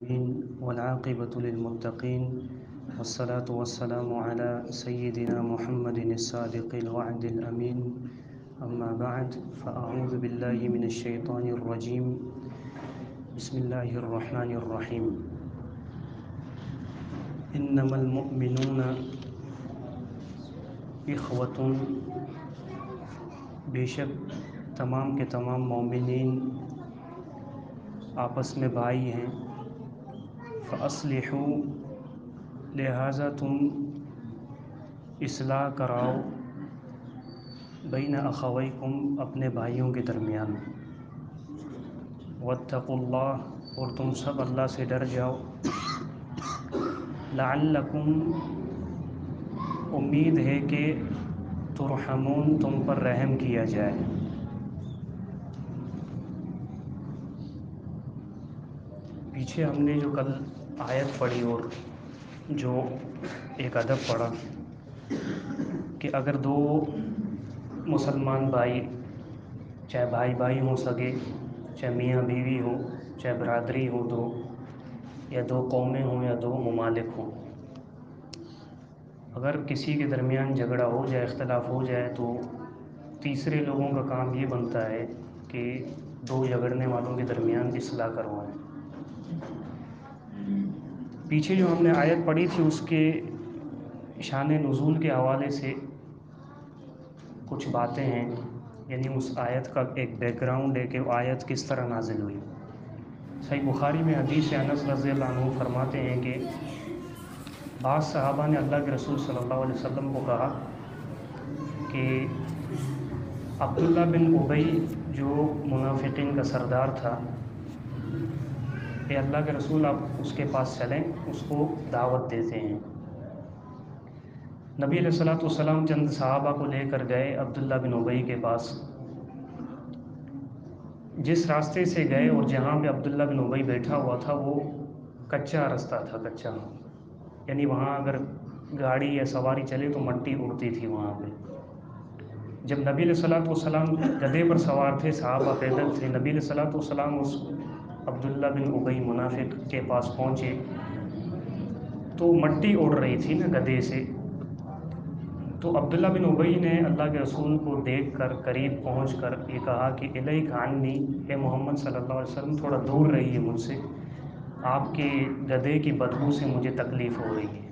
والعاقبة للمتقين والصلاة والسلام على سيدنا محمد الصادق الوعد الأمين أما بعد فأعوذ بالله من الشيطان الرجيم بسم الله الرحمن الرحيم إنما المؤمنون إخوة بے شک تمام کے تمام مومنین آپس میں بھائی ہیں فَأَصْلِحُوا لہٰذا تم اصلاح کراؤ بین اخویکم اپنے بھائیوں کے درمیان واتقوا اللہ اور تم سب اللہ سے ڈر جاؤ لعلکم امید ہے کہ ترحمون تم پر رحم کیا جائے۔ پیچھے ہم نے جو کل آیت پڑھی اور جو ایک ادب پڑھا کہ اگر دو مسلمان بھائی چاہے بھائی بھائی ہوں سگے، چاہے میاں بیوی ہو، چاہے برادری ہو دو، یا دو قومیں ہوں یا دو ممالک ہوں، اگر کسی کے درمیان جھگڑا ہو جائے، اختلاف ہو جائے تو تیسرے لوگوں کا کام یہ بنتا ہے کہ دو جھگڑنے والوں کے درمیان اصلاح کروائیں۔ پیچھے جو ہم نے آیت پڑھی تھی اس کے شان نزول کے حوالے سے کچھ باتیں ہیں، یعنی اس آیت کا ایک بیک گراؤنڈ ہے کہ وہ آیت کس طرح نازل ہوئی۔ صحیح بخاری میں حدیث انس رضی اللہ عنہ فرماتے ہیں کہ بعض صحابہ نے اللہ کے رسول صلی اللہ علیہ وسلم کو کہا کہ عبداللہ بن ابی جو منافقین کا سردار تھا، اے اللہ کے رسول آپ اس کے پاس چلیں، اس کو دعوت دیتے ہیں۔ نبی علیہ والسلام چند صحابہ کو لے کر گئے عبداللہ بن ابی کے پاس۔ جس راستے سے گئے اور جہاں پہ عبداللہ بن ابی بیٹھا ہوا تھا وہ کچا رستہ تھا، کچا، یعنی وہاں اگر گاڑی یا سواری چلے تو مٹی اڑتی تھی وہاں پہ۔ جب نبی علیہ والسلام گدھے پر سوار تھے، صحابہ پیدل تھے، نبی علیہ والسلام اس عبداللہ بن ابی منافق کے پاس پہنچے تو مٹی اڑ رہی تھی نا گدھے سے، تو عبداللہ بن ابی نے اللہ کے رسول کو دیکھ کر قریب پہنچ کر یہ کہا کہ الیک عنی، اے محمد صلی اللہ علیہ وسلم تھوڑا دور رہیے مجھ سے، آپ کے گدھے کی بدبو سے مجھے تکلیف ہو رہی ہے۔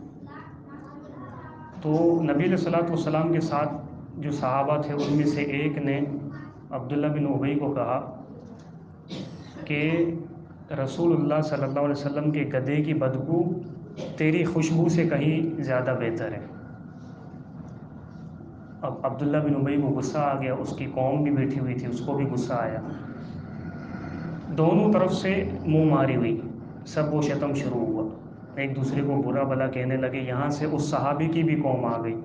تو نبی علیہ والسلام کے ساتھ جو صحابہ تھے ان میں سے ایک نے عبداللہ بن ابی کو کہا کہ رسول اللہ صلی اللہ علیہ وسلم کے گدھے کی بدبو تیری خوشبو سے کہیں زیادہ بہتر ہے۔ اب عبداللہ بن ابی کو غصہ آ گیا، اس کی قوم بھی بیٹھی ہوئی تھی، اس کو بھی غصہ آیا، دونوں طرف سے منہ ماری ہوئی، سب و شتم شروع ہوا، ایک دوسرے کو برا بھلا کہنے لگے، یہاں سے اس صحابی کی بھی قوم آ گئی۔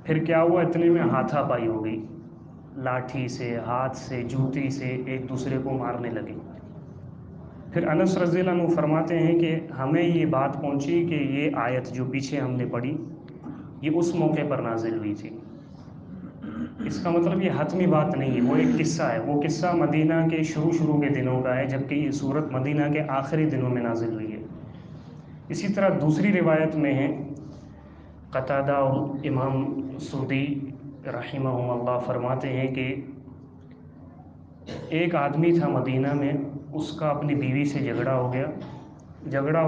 پھر کیا ہوا، اتنے میں ہاتھا پائی ہو گئی، لاٹھی سے، ہاتھ سے، جوتی سے ایک دوسرے کو مارنے لگے۔ پھر انس رضی اللہ عنہ فرماتے ہیں کہ ہمیں یہ بات پہنچی کہ یہ آیت جو پیچھے ہم نے پڑھی یہ اس موقع پر نازل ہوئی تھی۔ اس کا مطلب یہ حتمی بات نہیں ہے، وہ ایک قصہ ہے، وہ قصہ مدینہ کے شروع کے دنوں کا ہے، جبکہ یہ صورت مدینہ کے آخری دنوں میں نازل ہوئی ہے۔ اسی طرح دوسری روایت میں ہے، قتادہ اور امام سدی رحمہ اللہ فرماتے ہیں کہ ایک آدمی تھا مدینہ میں، اس کا اپنی بیوی سے جھگڑا ہو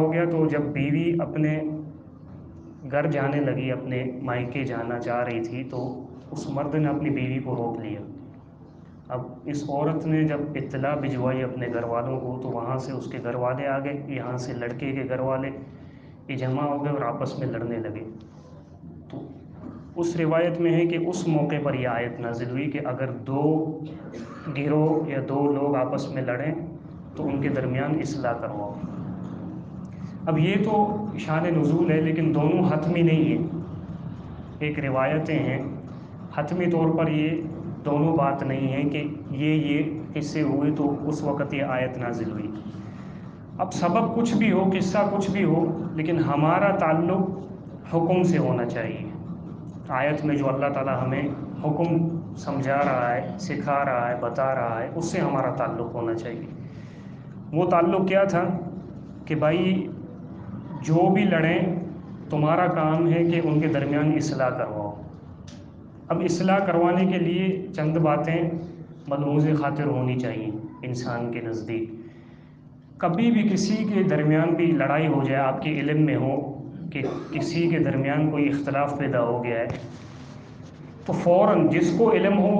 گیا تو جب بیوی اپنے گھر جانے لگی، اپنے مائکے جانا چاہ رہی تھی تو اس مرد نے اپنی بیوی کو روک لیا۔ اب اس عورت نے جب اطلاع بھجوائی اپنے گھر والوں کو تو وہاں سے اس کے گھر والے آ گئے، یہاں سے لڑکے کے گھر والے یہ جمع ہو گئے اور آپس میں لڑنے لگے۔ تو اس روایت میں ہے کہ اس موقع پر یہ آیت نازل ہوئی کہ اگر دو گروہ یا دو لوگ آپس میں لڑیں تو ان کے درمیان اصلاح کرواؤ۔ اب یہ تو شان نزول ہے لیکن دونوں حتمی نہیں ہیں، ایک روایتیں ہیں، حتمی طور پر یہ دونوں بات نہیں ہے کہ یہ قصے ہوئے تو اس وقت یہ آیت نازل ہوئی۔ اب سبب کچھ بھی ہو، قصہ کچھ بھی ہو، لیکن ہمارا تعلق حکم سے ہونا چاہیے۔ آیت میں جو اللہ تعالیٰ ہمیں حکم سمجھا رہا ہے، سکھا رہا ہے، بتا رہا ہے، اس سے ہمارا تعلق ہونا چاہیے۔ وہ تعلق کیا تھا کہ بھائی جو بھی لڑیں تمہارا کام ہے کہ ان کے درمیان اصلاح کرواؤ۔ اب اصلاح کروانے کے لیے چند باتیں ملحوظ خاطر ہونی چاہیے انسان کے نزدیک۔ کبھی بھی کسی کے درمیان بھی لڑائی ہو جائے، آپ کے علم میں ہو کہ کسی کے درمیان کوئی اختلاف پیدا ہو گیا ہے، تو فوراً جس کو علم ہو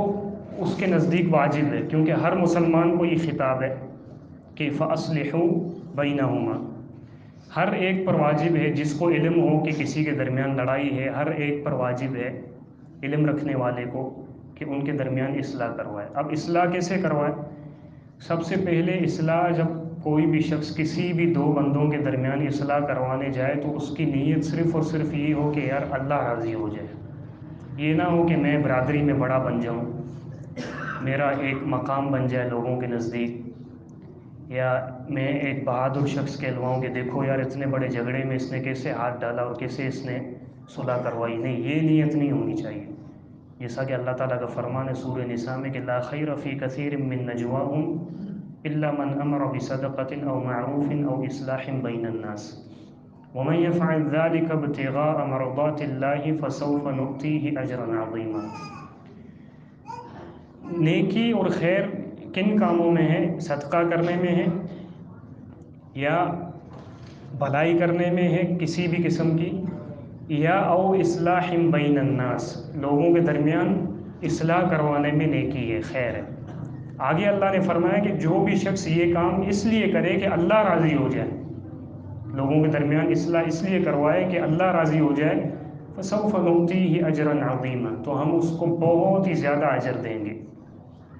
اس کے نزدیک واجب ہے، کیونکہ ہر مسلمان کو یہ خطاب ہے کہ فَأَصْلِحُوا بَيْنَهُمَا، ہر ایک پر واجب ہے جس کو علم ہو کہ کسی کے درمیان لڑائی ہے، ہر ایک پر واجب ہے علم رکھنے والے کو کہ ان کے درمیان اصلاح کروائے۔ اب اصلاح کیسے کروائے؟ سب سے پہلے اصلاح، جب کوئی بھی شخص کسی بھی دو بندوں کے درمیان اصلاح کروانے جائے تو اس کی نیت صرف اور صرف یہ ہو کہ یار اللہ راضی ہو جائے۔ یہ نہ ہو کہ میں برادری میں بڑا بن جاؤں، میرا ایک مقام بن جائے لوگوں کے نزدیک، یا میں ایک بہادر شخص کہلواؤں کہ دیکھو یار اتنے بڑے جھگڑے میں اس نے کیسے ہاتھ ڈالا اور کیسے اس نے صلح کروائی۔ نہیں، یہ نیت نہیں ہونی چاہیے۔ جیسا کہ اللہ تعالیٰ کا فرمان ہے سورہ نساء میں کہ لا خیر فی کثیر من نجواہم الا من امر بصدقۃ او معروف او اصلاح بین الناس ومن يفعل ذلك ابتغاء مرضات الله فسوف نؤتيه اجرا عظیما۔ نیکی اور خیر کن کاموں میں ہے؟ صدقہ کرنے میں ہے، یا بھلائی کرنے میں ہے کسی بھی قسم کی، یا او اصلاح بین الناس، لوگوں کے درمیان اصلاح کروانے میں نیکی ہے، خیر ہے۔ آگے اللہ نے فرمایا کہ جو بھی شخص یہ کام اس لیے کرے کہ اللہ راضی ہو جائے، لوگوں کے درمیان اصلاح اس لیے کروائے کہ اللہ راضی ہو جائے، فسوف نؤتیہ اجرا عظیما، تو ہم اس کو بہت ہی زیادہ اجر دیں گے،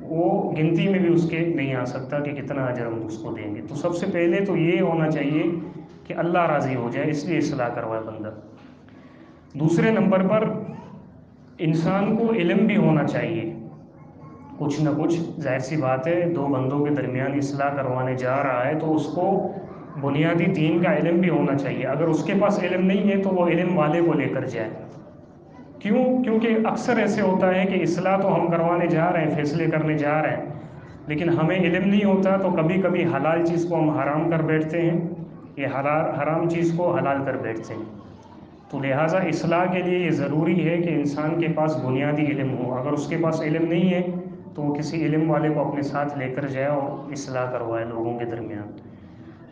وہ گنتی میں بھی اس کے نہیں آ سکتا کہ کتنا اجر ہم اس کو دیں گے۔ تو سب سے پہلے تو یہ ہونا چاہیے کہ اللہ راضی ہو جائے، اس لیے اصلاح کروائے بندہ۔ دوسرے نمبر پر انسان کو علم بھی ہونا چاہیے، کچھ نہ کچھ، ظاہر سی بات ہے دو بندوں کے درمیان اصلاح کروانے جا رہا ہے تو اس کو بنیادی دین کا علم بھی ہونا چاہیے۔ اگر اس کے پاس علم نہیں ہے تو وہ علم والے کو لے کر جائے۔ کیوں؟ کیونکہ اکثر ایسے ہوتا ہے کہ اصلاح تو ہم کروانے جا رہے ہیں، فیصلے کرنے جا رہے ہیں، لیکن ہمیں علم نہیں ہوتا تو کبھی کبھی حلال چیز کو ہم حرام کر بیٹھتے ہیں، یہ حرام چیز کو حلال کر بیٹھتے ہیں۔ تو لہٰذا اصلاح کے لیے یہ ضروری ہے کہ انسان کے پاس بنیادی علم ہو۔ اگر اس کے پاس علم نہیں ہے تو وہ کسی علم والے کو اپنے ساتھ لے کر جائے اور اصلاح کروائے لوگوں کے درمیان۔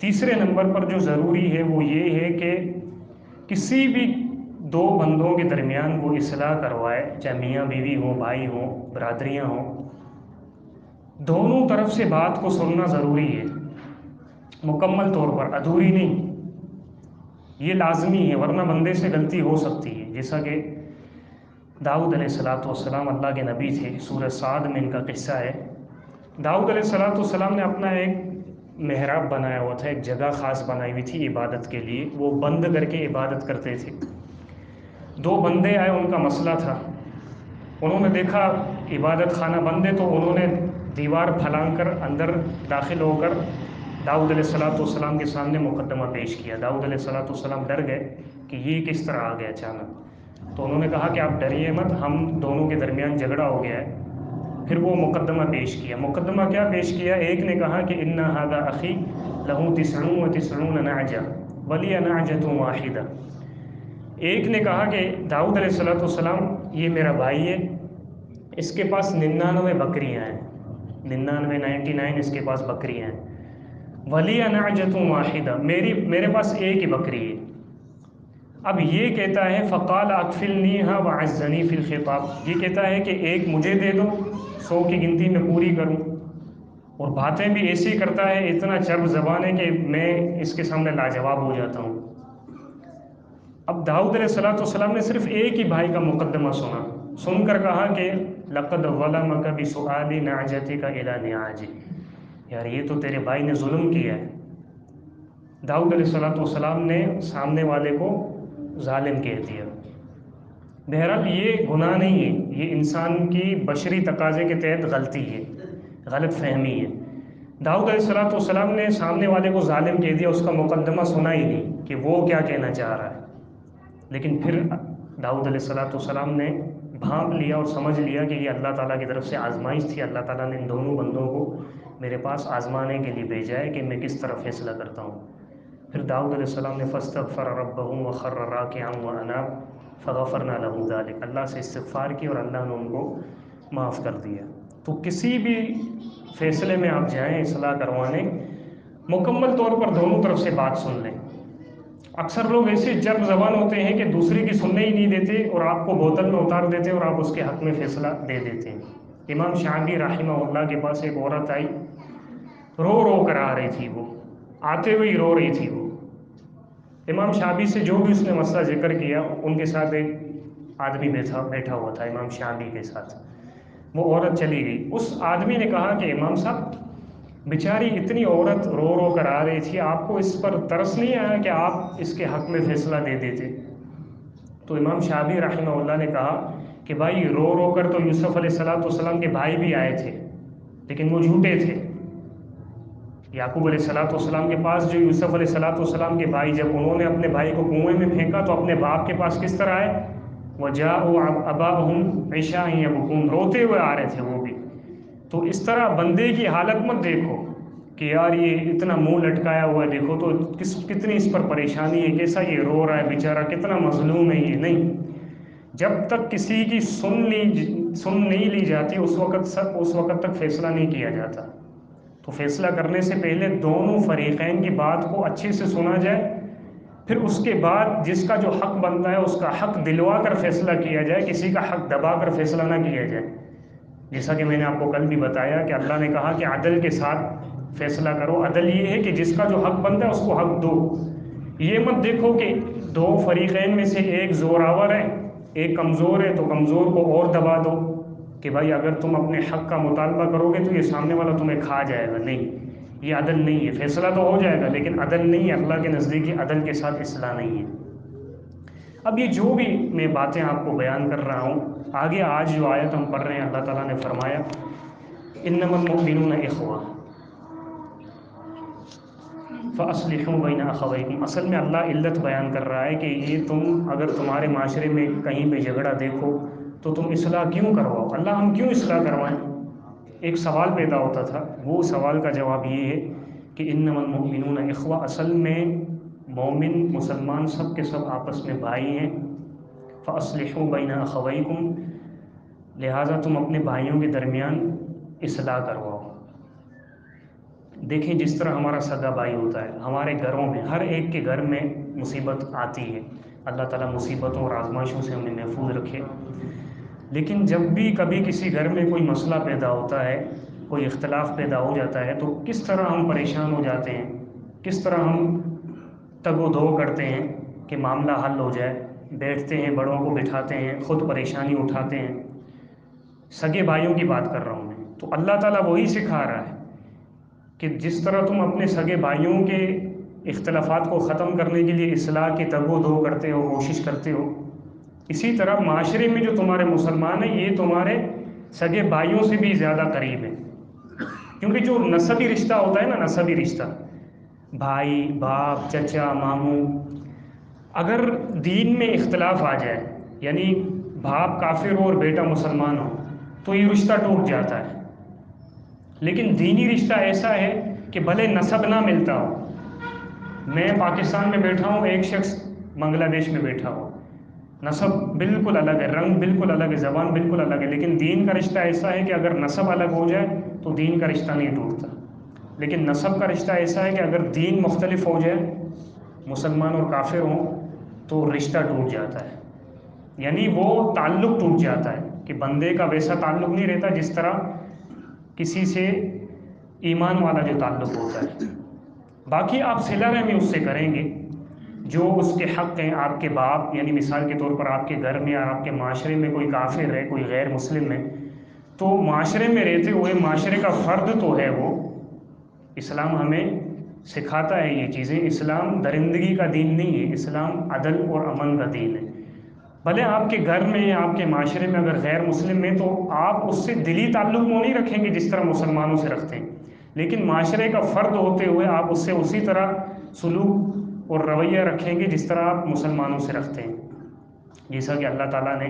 تیسرے نمبر پر جو ضروری ہے وہ یہ ہے کہ کسی بھی دو بندوں کے درمیان وہ اصلاح کروائے، چاہے میاں بیوی ہوں، بھائی ہوں، برادریاں ہوں، دونوں طرف سے بات کو سننا ضروری ہے، مکمل طور پر، ادھوری نہیں، یہ لازمی ہے، ورنہ بندے سے غلطی ہو سکتی ہے۔ جیسا کہ داؤد علیہ السلام اللہ کے نبی تھے، سورہ صاد میں ان کا قصہ ہے۔ داؤد علیہ السلام نے اپنا ایک محراب بنایا ہوا تھا، ایک جگہ خاص بنائی ہوئی تھی عبادت کے لیے، وہ بند کر کے عبادت کرتے تھے۔ دو بندے آئے، ان کا مسئلہ تھا، انہوں نے دیکھا عبادت خانہ بند ہے تو انہوں نے دیوار پھلانگ کر اندر داخل ہو کر داؤد علیہ السلام کے سامنے مقدمہ پیش کیا۔ داؤد علیہ السلام ڈر گئے کہ یہ کس طرح آ گیا اچانک، تو انہوں نے کہا کہ آپ ڈریے مت، ہم دونوں کے درمیان جھگڑا ہو گیا ہے۔ پھر وہ مقدمہ پیش کیا۔ مقدمہ کیا پیش کیا؟ ایک نے کہا کہ ان ھذا اخی لہ 99 نعجہ ولی نعجۃ واحدہ، ایک نے کہا کہ داؤد علیہ السلام یہ میرا بھائی ہے، اس کے پاس 99 بکریاں ہیں، 99 اس کے پاس بکریاں ہیں، ولی نعجۃ واحدہ، میرے پاس ایک ہی بکری ہے۔ اب یہ کہتا ہے فقال اکفلنیھا وعزنی فی الخطاب، یہ کہتا ہے کہ ایک مجھے دے دو، 100 کی گنتی میں پوری کروں، اور باتیں بھی ایسی کرتا ہے، اتنا چرب زبان ہے کہ میں اس کے سامنے لاجواب ہو جاتا ہوں۔ اب داؤد علیہ السلام نے صرف ایک ہی بھائی کا مقدمہ سن کر کہا کہ لقد ظلمک بسؤال نعجتک الی نعاجہ، یار یہ تو تیرے بھائی نے ظلم کیا ہے۔ داؤد علیہ السلام نے سامنے والے کو ظالم کہہ دیا۔ بہرحال یہ گناہ نہیں ہے، یہ انسان کی بشری تقاضے کے تحت غلطی ہے، غلط فہمی ہے۔ داؤد علیہ السلام نے سامنے والے کو ظالم کہہ دیا، اس کا مقدمہ سنا ہی نہیں کہ وہ کیا کہنا چاہ رہا ہے، لیکن پھر داؤد علیہ السلام نے بھانپ لیا اور سمجھ لیا کہ یہ اللہ تعالیٰ کی طرف سے آزمائش تھی، اللہ تعالیٰ نے ان دونوں بندوں کو میرے پاس آزمانے کے لیے بھیجا ہے کہ میں کس طرح فیصلہ کرتا ہوں۔ داؤد علیہ السلام نے فاستغفر ربہ وخر راکعا واناب فغفرنا له ذلك، اللہ سے استغفار کی اور اللہ نے ان کو معاف کر دیا۔ تو کسی بھی فیصلے میں آپ جائیں اصلاح کروانے، مکمل طور پر دونوں طرف سے بات سن لیں۔ اکثر لوگ ایسے جرب زبان ہوتے ہیں کہ دوسرے کی سننے ہی نہیں دیتے اور آپ کو بوتل میں اتار دیتے اور آپ اس کے حق میں فیصلہ دے دیتے ہیں۔ امام شافعی رحمہ اللہ کے پاس ایک عورت آئی، رو رو کر آ رہی تھی، وہ آتے ہوئے ہی رو رہی تھی وہ۔ امام شافعی سے جو بھی اس نے مسئلہ ذکر کیا، ان کے ساتھ ایک آدمی بیٹھا ہوا تھا امام شافعی کے ساتھ، وہ عورت چلی گئی۔ اس آدمی نے کہا کہ امام صاحب، بیچاری اتنی عورت رو رو کر آ رہی تھی، آپ کو اس پر ترس نہیں آیا کہ آپ اس کے حق میں فیصلہ دے دیتے؟ تو امام شافعی رحمہ اللہ نے کہا کہ بھائی، رو رو کر تو یوسف علیہ السلام کے بھائی بھی آئے تھے، لیکن وہ جھوٹے تھے۔ یعقوب علیہ السلام کے پاس جو یوسف علیہ السلام کے بھائی، جب انہوں نے اپنے بھائی کو کنویں میں پھینکا تو اپنے باپ کے پاس کس طرح آئے؟ وَجَاءُوا أَبَاءَهُمْ عِشَاءً يَبْكُونَ، روتے ہوئے آ رہے تھے وہ بھی۔ تو اس طرح بندے کی حالت مت دیکھو کہ یار یہ اتنا منہ لٹکایا ہوا ہے، دیکھو تو کتنی اس پر پریشانی ہے، کیسا یہ رو رہا ہے بیچارہ، کتنا مظلوم ہے یہ۔ نہیں، جب تک کسی کی سن نہیں لی جاتی اس وقت تک فیصلہ نہیں کیا جاتا۔ تو فیصلہ کرنے سے پہلے دونوں فریقین کی بات کو اچھے سے سنا جائے، پھر اس کے بعد جس کا جو حق بنتا ہے اس کا حق دلوا کر فیصلہ کیا جائے، کسی کا حق دبا کر فیصلہ نہ کیا جائے۔ جیسا کہ میں نے آپ کو کل بھی بتایا کہ اللہ نے کہا کہ عدل کے ساتھ فیصلہ کرو۔ عدل یہ ہے کہ جس کا جو حق بنتا ہے اس کو حق دو۔ یہ مت دیکھو کہ دو فریقین میں سے ایک زوراور ہے، ایک کمزور ہے، تو کمزور کو اور دبا دو کہ بھائی اگر تم اپنے حق کا مطالبہ کرو گے تو یہ سامنے والا تمہیں کھا جائے گا۔ نہیں، یہ عدل نہیں ہے۔ فیصلہ تو ہو جائے گا لیکن عدل نہیں ہے، اللہ کے نزدیک عدل کے ساتھ اصلاح نہیں ہے۔ اب یہ جو بھی میں باتیں آپ کو بیان کر رہا ہوں، آگے آج جو آیت ہم پڑھ رہے ہیں، اللہ تعالیٰ نے فرمایا انما المؤمنون اخوہ فاصلحوا بین اخویکم۔ اصل میں اللہ علت بیان کر رہا ہے کہ یہ تم اگر تمہارے معاشرے میں کہیں پہ جھگڑا دیکھو تو تم اصلاح کیوں کرواؤ؟ اللہ ہم کیوں اصلاح کروائیں؟ ایک سوال پیدا ہوتا تھا، وہ سوال کا جواب یہ ہے کہ انما المؤمنون اخوہ، اصل میں مومن مسلمان سب کے سب آپس میں بھائی ہیں۔ فاصلحوا بین اخویکم، لہٰذا تم اپنے بھائیوں کے درمیان اصلاح کرواؤ۔ دیکھیں جس طرح ہمارا سگا بھائی ہوتا ہے، ہمارے گھروں میں ہر ایک کے گھر میں مصیبت آتی ہے، اللہ تعالیٰ مصیبتوں اور آزمائشوں سے ہمیں محفوظ رکھے۔ لیکن جب بھی کبھی کسی گھر میں کوئی مسئلہ پیدا ہوتا ہے، کوئی اختلاف پیدا ہو جاتا ہے، تو کس طرح ہم پریشان ہو جاتے ہیں، کس طرح ہم تگ و دو کرتے ہیں کہ معاملہ حل ہو جائے، بیٹھتے ہیں، بڑوں کو بٹھاتے ہیں، خود پریشانی اٹھاتے ہیں۔ سگے بھائیوں کی بات کر رہا ہوں میں، تو اللہ تعالیٰ وہی سکھا رہا ہے کہ جس طرح تم اپنے سگے بھائیوں کے اختلافات کو ختم کرنے کے لیے اصلاح کی تگ و دو کرتے ہو، کوشش کرتے ہو، اسی طرح معاشرے میں جو تمہارے مسلمان ہیں یہ تمہارے سگے بھائیوں سے بھی زیادہ قریب ہیں، کیونکہ جو نسبی رشتہ ہوتا ہے نا، نسبی رشتہ، بھائی، باپ، چچا، ماموں، اگر دین میں اختلاف آ جائے، یعنی باپ کافر ہو اور بیٹا مسلمان ہو، تو یہ رشتہ ٹوٹ جاتا ہے۔ لیکن دینی رشتہ ایسا ہے کہ بھلے نسب نہ ملتا ہو، میں پاکستان میں بیٹھا ہوں، ایک شخص بنگلہ دیش میں بیٹھا ہو، نسب بالکل الگ ہے، رنگ بالکل الگ ہے، زبان بالکل الگ ہے، لیکن دین کا رشتہ ایسا ہے کہ اگر نسب الگ ہو جائے تو دین کا رشتہ نہیں ٹوٹتا۔ لیکن نسب کا رشتہ ایسا ہے کہ اگر دین مختلف ہو جائے، مسلمان اور کافر ہوں، تو رشتہ ٹوٹ جاتا ہے، یعنی وہ تعلق ٹوٹ جاتا ہے کہ بندے کا ویسا تعلق نہیں رہتا جس طرح کسی سے ایمان والا جو تعلق ہوتا ہے۔ باقی آپ صلہ رحمی اس سے کریں گے جو اس کے حق ہیں، آپ کے باپ، یعنی مثال کے طور پر آپ کے گھر میں یا آپ کے معاشرے میں کوئی کافر ہے، کوئی غیر مسلم ہے، تو معاشرے میں رہتے ہوئے معاشرے کا فرد تو ہے وہ۔ اسلام ہمیں سکھاتا ہے یہ چیزیں، اسلام درندگی کا دین نہیں ہے، اسلام عدل اور امن کا دین ہے۔ بھلے آپ کے گھر میں، آپ کے معاشرے میں اگر غیر مسلم ہے تو آپ اس سے دلی تعلق وہ نہیں رکھیں گے جس طرح مسلمانوں سے رکھتے ہیں، لیکن معاشرے کا فرد ہوتے ہوئے آپ اس سے اسی طرح سلوک اور رویہ رکھیں گے جس طرح آپ مسلمانوں سے رکھتے ہیں۔ جیسا کہ اللہ تعالیٰ نے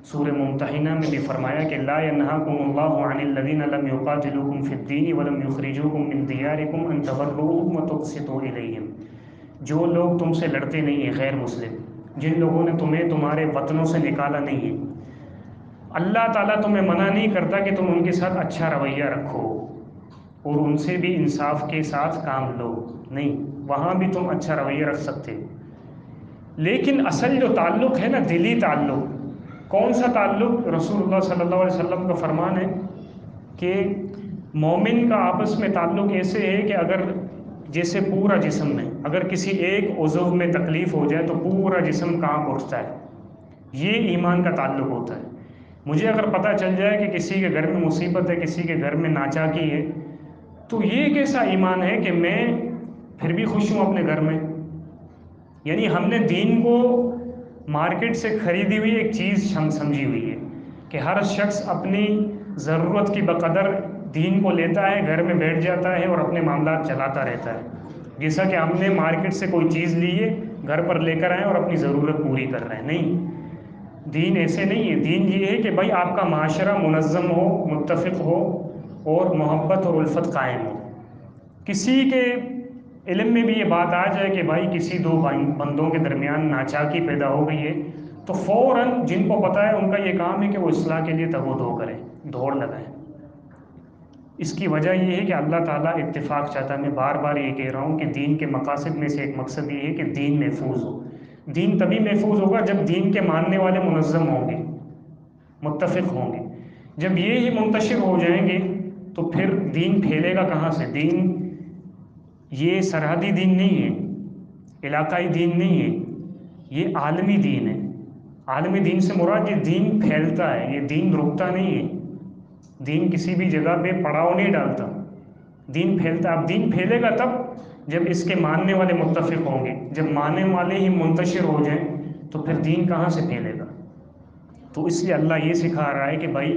سورہ ممتحنہ میں بھی فرمایا کہ لا ينہاکم اللہ عن الذین لم یقاتلوکم فی الدین ولم یخرجوکم من دیارکم ان تبروهم وتقسطوا الیہم، جو لوگ تم سے لڑتے نہیں ہیں، غیر مسلم، جن لوگوں نے تمہیں تمہارے وطنوں سے نکالا نہیں ہے، اللہ تعالیٰ تمہیں منع نہیں کرتا کہ تم ان کے ساتھ اچھا رویہ رکھو اور ان سے بھی انصاف کے ساتھ کام لو، نہیں، وہاں بھی تم اچھا رویہ رکھ سکتے ہو۔ لیکن اصل جو تعلق ہے نا، دلی تعلق، کون سا تعلق؟ رسول اللہ صلی اللہ علیہ وسلم کا فرمان ہے کہ مومن کا آپس میں تعلق ایسے ہے کہ اگر جیسے پورا جسم میں اگر کسی ایک عضو میں تکلیف ہو جائے تو پورا جسم کانپ اٹھتا ہے، یہ ایمان کا تعلق ہوتا ہے۔ مجھے اگر پتہ چل جائے کہ کسی کے گھر میں مصیبت ہے، کسی کے گھر میں ناچاکی ہے، تو یہ ایک ایسا ایمان ہے کہ میں پھر بھی خوش ہوں اپنے گھر میں۔ یعنی ہم نے دین کو مارکیٹ سے خریدی ہوئی ایک چیز ہم سمجھی ہوئی ہے کہ ہر شخص اپنی ضرورت کی بقدر دین کو لیتا ہے، گھر میں بیٹھ جاتا ہے اور اپنے معاملات چلاتا رہتا ہے، جیسا کہ ہم نے مارکیٹ سے کوئی چیز لی ہے، گھر پر لے کر آئے اور اپنی ضرورت پوری کر رہے ہیں۔ نہیں، دین ایسے نہیں ہے۔ دین یہ ہے کہ بھائی آپ کا معاشرہ منظم ہو، متفق ہو اور محبت اور الفت قائم ہو۔ کسی کے علم میں بھی یہ بات آ جائے کہ بھائی کسی دو بندوں کے درمیان ناچاکی پیدا ہو گئی ہے، تو فوراً جن کو پتہ ہے ان کا یہ کام ہے کہ وہ اصلاح کے لیے تگ و دو کریں، دوڑ لگائیں۔ اس کی وجہ یہ ہے کہ اللہ تعالیٰ اتفاق چاہتا ہے۔ میں بار بار یہ کہہ رہا ہوں کہ دین کے مقاصد میں سے ایک مقصد یہ ہے کہ دین محفوظ ہو۔ دین تبھی محفوظ ہوگا جب دین کے ماننے والے منظم ہوں گے، متفق ہوں گے۔ جب یہ ہی منتشر ہو جائیں گے تو پھر دین پھیلے گا کہاں سے؟ دین یہ سرحدی دین نہیں ہے، علاقائی دین نہیں ہے، یہ عالمی دین ہے۔ عالمی دین سے مراد یہ دین پھیلتا ہے، یہ دین رکتا نہیں ہے۔ دین کسی بھی جگہ پہ پڑاؤ نہیں ڈالتا، دین پھیلتا ہے۔ اب دین پھیلے گا تب جب اس کے ماننے والے متفق ہوں گے۔ جب ماننے والے ہی منتشر ہو جائیں تو پھر دین کہاں سے پھیلے گا؟ تو اس لیے اللہ یہ سکھا رہا ہے کہ بھائی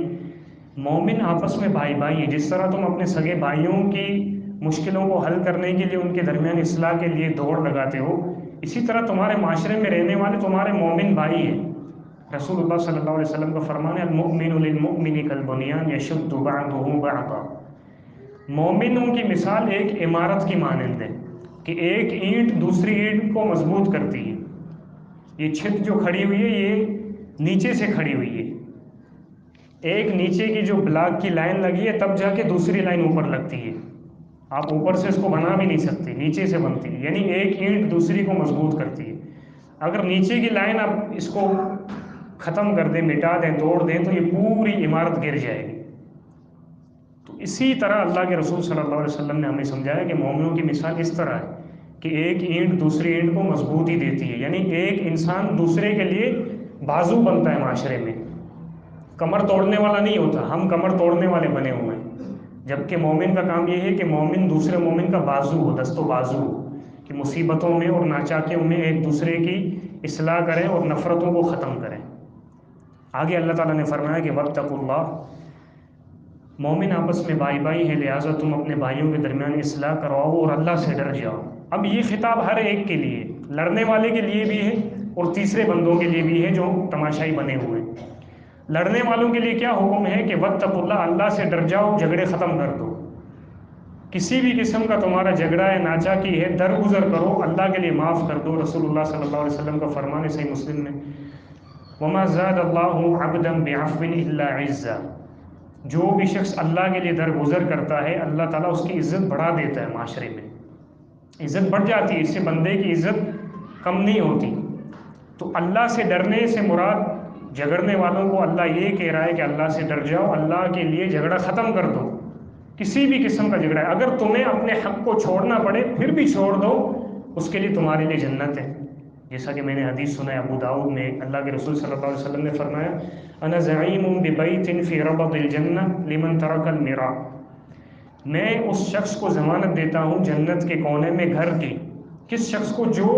مومن آپس میں بھائی بھائی ہے۔ جس طرح تم اپنے سگے بھائیوں کی مشکلوں کو حل کرنے کے لیے ان کے درمیان اصلاح کے لیے دوڑ لگاتے ہو، اسی طرح تمہارے معاشرے میں رہنے والے تمہارے مومن بھائی ہیں۔ رسول اللہ صلی اللہ علیہ وسلم کا فرمان ہے المؤمن للمؤمن کالبنیان یشد بعضہ بعضا۔ مومنوں کی مثال ایک عمارت کی مانند ہے کہ ایک اینٹ دوسری اینٹ کو مضبوط کرتی ہے۔ یہ چھت جو کھڑی ہوئی ہے یہ نیچے سے کھڑی ہوئی ہے، ایک نیچے کی جو بلاک کی لائن لگی ہے تب جا کے دوسری لائن اوپر لگتی ہے۔ آپ اوپر سے اس کو بنا بھی نہیں سکتے، نیچے سے بنتی ہے، یعنی ایک اینٹ دوسری کو مضبوط کرتی ہے۔ اگر نیچے کی لائن آپ اس کو ختم کر دیں، مٹا دیں، توڑ دیں تو یہ پوری عمارت گر جائے گی۔ تو اسی طرح اللہ کے رسول صلی اللہ علیہ وسلم نے ہمیں سمجھایا کہ مومنوں کی مثال اس طرح ہے کہ ایک اینٹ دوسری اینٹ کو مضبوطی دیتی ہے، یعنی ایک انسان دوسرے کے لیے بازو بنتا ہے معاشرے میں، کمر توڑنے والا نہیں ہوتا۔ ہم کمر توڑنے والے بنے ہوئے ہیں، جبکہ مومن کا کام یہ ہے کہ مومن دوسرے مومن کا بازو ہو، دست و بازو ہو، کہ مصیبتوں میں اور ناچاکیوں میں ایک دوسرے کی اصلاح کریں اور نفرتوں کو ختم کریں۔ آگے اللہ تعالیٰ نے فرمایا کہ واتقوا اللہ، مومن آپس میں بھائی بھائی ہیں، لہٰذا تم اپنے بھائیوں کے درمیان اصلاح کرواؤ اور اللہ سے ڈر جاؤ۔ اب یہ خطاب ہر ایک کے لیے، لڑنے والے کے لیے بھی ہے اور تیسرے بندوں کے لیے بھی ہے جو تماشائی بنے ہوئے ہیں۔ لڑنے والوں کے لیے کیا حکم ہے کہ واتقوا اللہ، اللہ سے ڈر جاؤ، جھگڑے ختم کر دو۔ کسی بھی قسم کا تمہارا جھگڑا ہے، ناچاکی ہے، درگزر کرو، اللہ کے لیے معاف کر دو۔ رسول اللہ صلی اللہ علیہ وسلم کا فرمان ہے صحیح مسلم میں، وَمَا زَادَ اللَّهُ عَبْدًا بِعَفْوٍ إِلَّا عِزًّا۔ جو بھی شخص اللہ کے لیے درگزر کرتا ہے اللہ تعالیٰ اس کی عزت بڑھا دیتا ہے، معاشرے میں عزت بڑھ جاتی ہے، اس سے بندے کی عزت کم نہیں ہوتی۔ تو اللہ سے ڈرنے سے مراد جھگڑنے والوں کو اللہ یہ کہہ رہا ہے کہ اللہ سے ڈر جاؤ، اللہ کے لیے جھگڑا ختم کر دو۔ کسی بھی قسم کا جھگڑا ہے، اگر تمہیں اپنے حق کو چھوڑنا پڑے پھر بھی چھوڑ دو، اس کے لیے تمہارے لیے جنت ہے۔ جیسا کہ میں نے حدیث سنا ہے ابو داؤد میں، اللہ کے رسول صلی اللہ علیہ وسلم نے فرمایا انا زعیم ببیت فی ربض الجنہ لمن ترک المراء، میں اس شخص کو ضمانت دیتا ہوں جنت کے کونے میں گھر کی، کس شخص کو؟ جو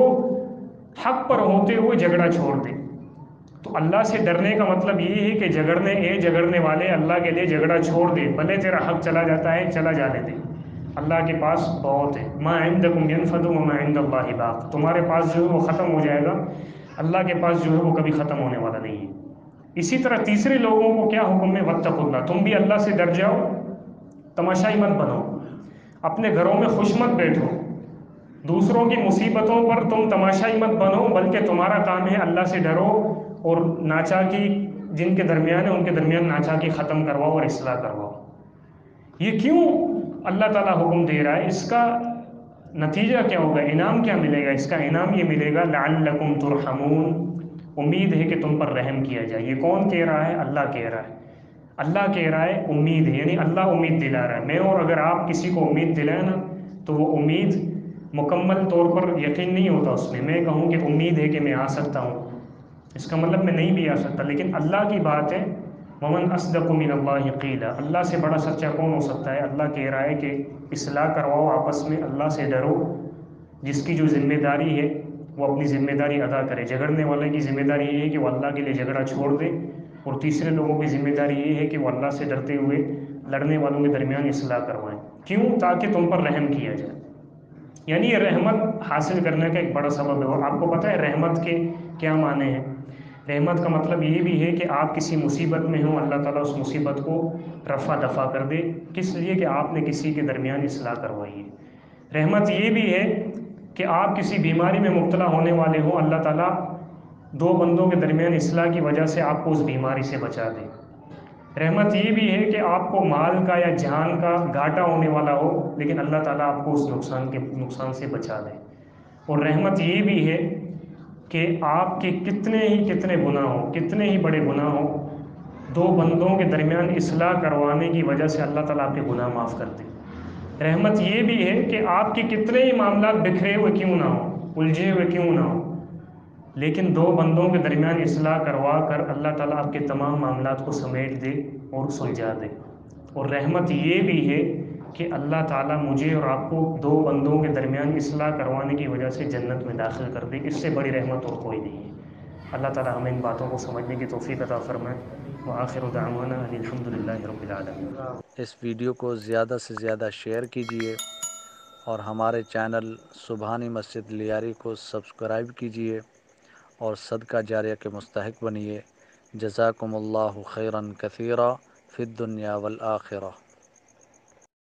حق پر ہوتے ہوئے جھگڑا چھوڑ دے۔ تو اللہ سے ڈرنے کا مطلب یہ ہے کہ جھگڑنے والے اللہ کے لیے جھگڑا چھوڑ دے، بھلے تیرا حق چلا جاتا ہے چلا جانے دے، اللہ کے پاس بہت ہے۔ ما عندکم ینفد وما عند اللہ باق، تمہارے پاس جو ہے وہ ختم ہو جائے گا، اللہ کے پاس جو ہے وہ کبھی ختم ہونے والا نہیں ہے۔ اسی طرح تیسرے لوگوں کو کیا حکم ہے؟ واتقوا اللہ، تم بھی اللہ سے ڈر جاؤ، تماشائی مت بنو، اپنے گھروں میں خوش مت بیٹھو، دوسروں کی مصیبتوں پر تم تماشائی مت بنو، بلکہ تمہارا کام ہے اللہ سے ڈرو اور ناچاکی جن کے درمیان ہے ان کے درمیان ناچاکی ختم کرواؤ اور اصلاح کرواؤ۔ یہ کیوں اللہ تعالیٰ حکم دے رہا ہے؟ اس کا نتیجہ کیا ہوگا، انعام کیا ملے گا؟ اس کا انعام یہ ملے گا لعلکم ترحمون، امید ہے کہ تم پر رحم کیا جائے۔ یہ کون کہہ رہا ہے؟ اللہ کہہ رہا ہے۔ اللہ کہہ رہا ہے امید ہے، یعنی اللہ امید دلا رہا ہے۔ میں اور اگر آپ کسی کو امید دلائیں نا تو وہ امید مکمل طور پر یقین نہیں ہوتا اس میں۔ میں کہوں کہ امید ہے کہ میں آ سکتا ہوں، اس کا مطلب میں نہیں بھی آ سکتا، لیکن اللہ کی بات ہے ومن اصدق من اللہ قیلا، اللہ سے بڑا سچا کون ہو سکتا ہے؟ اللہ کہہ رہا ہے کہ اصلاح کرواؤ آپس میں، اللہ سے ڈرو، جس کی جو ذمہ داری ہے وہ اپنی ذمہ داری ادا کرے۔ جھگڑنے والے کی ذمہ داری یہ ہے کہ وہ اللہ کے لیے جھگڑا چھوڑ دے، اور تیسرے لوگوں کی ذمہ داری یہ ہے کہ وہ اللہ سے ڈرتے ہوئے لڑنے والوں کے درمیان اصلاح کروائیں۔ کیوں؟ تاکہ تم پر رحم کیا جائے۔ یعنی یہ رحمت حاصل کرنے کا ایک بڑا سبب ہے۔ اور آپ کو پتہ ہے رحمت کے کیا معنی ہیں؟ رحمت کا مطلب یہ بھی ہے کہ آپ کسی مصیبت میں ہوں، اللہ تعالیٰ اس مصیبت کو رفع دفع کر دے، کس لیے کہ آپ نے کسی کے درمیان اصلاح کروائی ہے۔ رحمت یہ بھی ہے کہ آپ کسی بیماری میں مبتلا ہونے والے ہوں، اللہ تعالیٰ دو بندوں کے درمیان اصلاح کی وجہ سے آپ کو اس بیماری سے بچا دے۔ رحمت یہ بھی ہے کہ آپ کو مال کا یا جان کا گھاٹا ہونے والا ہو، لیکن اللہ تعالیٰ آپ کو اس نقصان سے بچا دے۔ اور رحمت یہ بھی ہے کہ آپ کے کتنے گناہ ہوں، کتنے ہی بڑے گناہ ہوں، دو بندوں کے درمیان اصلاح کروانے کی وجہ سے اللہ تعالیٰ آپ کے گناہ معاف کر دے۔ رحمت یہ بھی ہے کہ آپ کے کتنے ہی معاملات بکھرے ہوئے کیوں نہ ہوں، الجھے ہوئے کیوں نہ ہوں، لیکن دو بندوں کے درمیان اصلاح کروا کر اللہ تعالیٰ آپ کے تمام معاملات کو سمیٹ دے اور سلجھا دے۔ اور رحمت یہ بھی ہے کہ اللہ تعالیٰ مجھے اور آپ کو دو بندوں کے درمیان اصلاح کروانے کی وجہ سے جنت میں داخل کر دے۔ اس سے بڑی رحمت اور کوئی نہیں ہے۔ اللہ تعالیٰ ہمیں ان باتوں کو سمجھنے کی توفیق عطا فرمائے۔ وآخر دعوانا ان الحمد للہ رب العالمین۔ اس ویڈیو کو زیادہ سے زیادہ شیئر کیجیے اور ہمارے چینل سبحانی مسجد لیاری کو سبسکرائب کیجیے اور صدقہ جاریہ کے مستحق بنیے۔ جزاکم اللہ خیرا کثیرا فی الدنیا والآخرہ۔